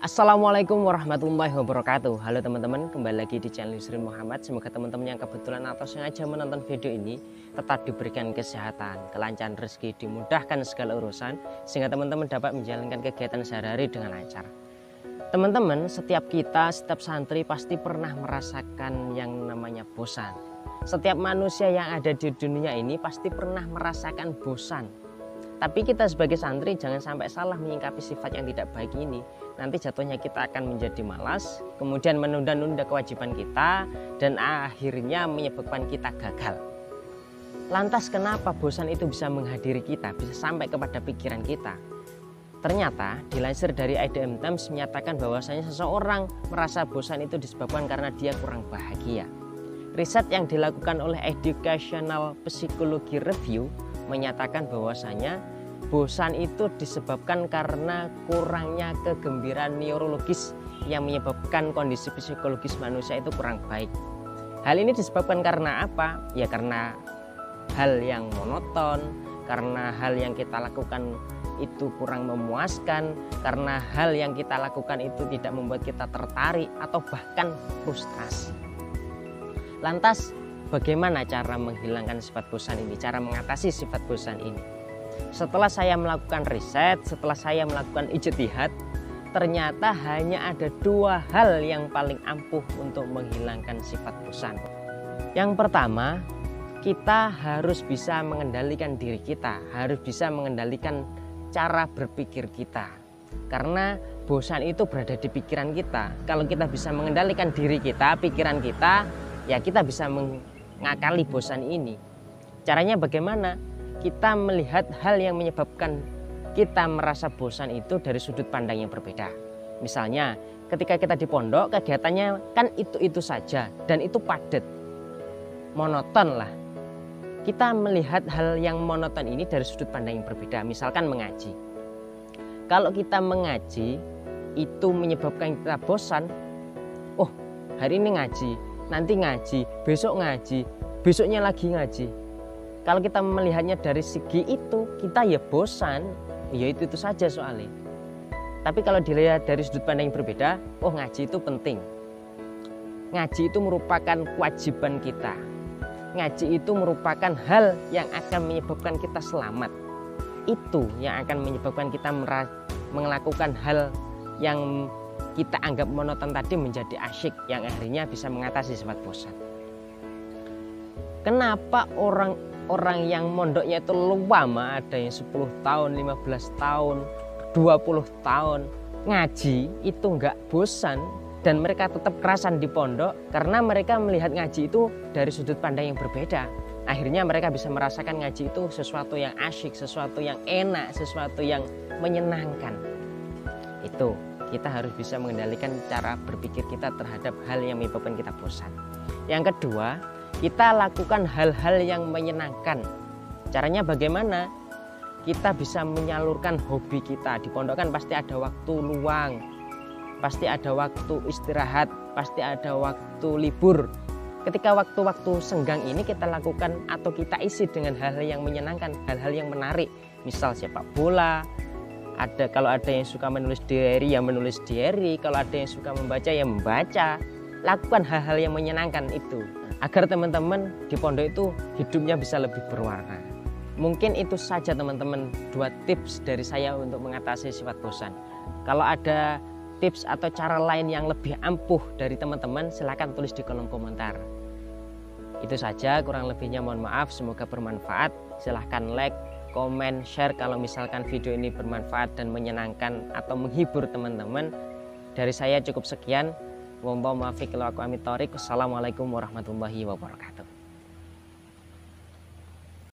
Assalamualaikum warahmatullahi wabarakatuh. Halo teman-teman, kembali lagi di channel Yusrin Muhammad. Semoga teman-teman yang kebetulan atau sengaja menonton video ini tetap diberikan kesehatan, kelancaran rezeki, dimudahkan segala urusan, sehingga teman-teman dapat menjalankan kegiatan sehari-hari dengan lancar. Teman-teman, setiap santri pasti pernah merasakan yang namanya bosan. Setiap manusia yang ada di dunia ini pasti pernah merasakan bosan. Tapi kita sebagai santri jangan sampai salah menyikapi sifat yang tidak baik ini. Nanti jatuhnya kita akan menjadi malas, kemudian menunda-nunda kewajiban kita, dan akhirnya menyebabkan kita gagal. Lantas kenapa bosan itu bisa menghadiri kita, bisa sampai kepada pikiran kita? Ternyata dilansir dari IDM Times menyatakan bahwasanya seseorang merasa bosan itu disebabkan karena dia kurang bahagia. Riset yang dilakukan oleh Educational Psychology Review menyatakan bahwasanya bosan itu disebabkan karena kurangnya kegembiraan neurologis yang menyebabkan kondisi psikologis manusia itu kurang baik. Hal ini disebabkan karena apa? Ya karena hal yang monoton, karena hal yang kita lakukan itu kurang memuaskan, karena hal yang kita lakukan itu tidak membuat kita tertarik atau bahkan frustrasi. Lantas bagaimana cara menghilangkan sifat bosan ini, cara mengatasi sifat bosan ini? Setelah saya melakukan riset, setelah saya melakukan ijtihad, ternyata hanya ada dua hal yang paling ampuh untuk menghilangkan sifat bosan. Yang pertama, kita harus bisa mengendalikan diri kita, harus bisa mengendalikan cara berpikir kita. Karena bosan itu berada di pikiran kita. Kalau kita bisa mengendalikan diri kita, pikiran kita, ya kita bisa mengakali bosan ini. Caranya bagaimana? Kita melihat hal yang menyebabkan kita merasa bosan itu dari sudut pandang yang berbeda. Misalnya ketika kita di pondok, kegiatannya kan itu saja dan itu padat, monoton lah. Kita melihat hal yang monoton ini dari sudut pandang yang berbeda. Misalkan mengaji. Kalau kita mengaji itu menyebabkan kita bosan, oh hari ini ngaji, nanti ngaji, besok ngaji, besoknya lagi ngaji. Kalau kita melihatnya dari segi itu, kita ya bosan, ya itu saja soalnya. Tapi kalau dilihat dari sudut pandang yang berbeda, oh ngaji itu penting. Ngaji itu merupakan kewajiban kita. Ngaji itu merupakan hal yang akan menyebabkan kita selamat. Itu yang akan menyebabkan kita melakukan hal yang kita anggap monoton tadi menjadi asyik, yang akhirnya bisa mengatasi sifat bosan. Kenapa orang yang mondoknya itu lama, ada yang 10 tahun, 15 tahun, 20 tahun ngaji itu enggak bosan dan mereka tetap kerasan di pondok? Karena mereka melihat ngaji itu dari sudut pandang yang berbeda. Akhirnya mereka bisa merasakan ngaji itu sesuatu yang asyik, sesuatu yang enak, sesuatu yang menyenangkan. Itu kita harus bisa mengendalikan cara berpikir kita terhadap hal yang menyebabkan kita bosan. Yang kedua, kita lakukan hal-hal yang menyenangkan. Caranya bagaimana? Kita bisa menyalurkan hobi kita. Di pondok kan pasti ada waktu luang, pasti ada waktu istirahat, pasti ada waktu libur. Ketika waktu-waktu senggang ini kita lakukan atau kita isi dengan hal-hal yang menyenangkan, hal-hal yang menarik. Misal sepak bola, kalau ada yang suka menulis diary ya menulis diary, kalau ada yang suka membaca ya membaca. Lakukan hal-hal yang menyenangkan itu agar teman-teman di pondok itu hidupnya bisa lebih berwarna. Mungkin itu saja teman-teman, 2 tips dari saya untuk mengatasi sifat bosan. Kalau ada tips atau cara lain yang lebih ampuh dari teman-teman, silahkan tulis di kolom komentar. Itu saja, kurang lebihnya mohon maaf, semoga bermanfaat. Silahkan like, komen, share kalau misalkan video ini bermanfaat dan menyenangkan atau menghibur teman-teman. Dari saya cukup sekian. Wassalamualaikum warahmatullahi wabarakatuh.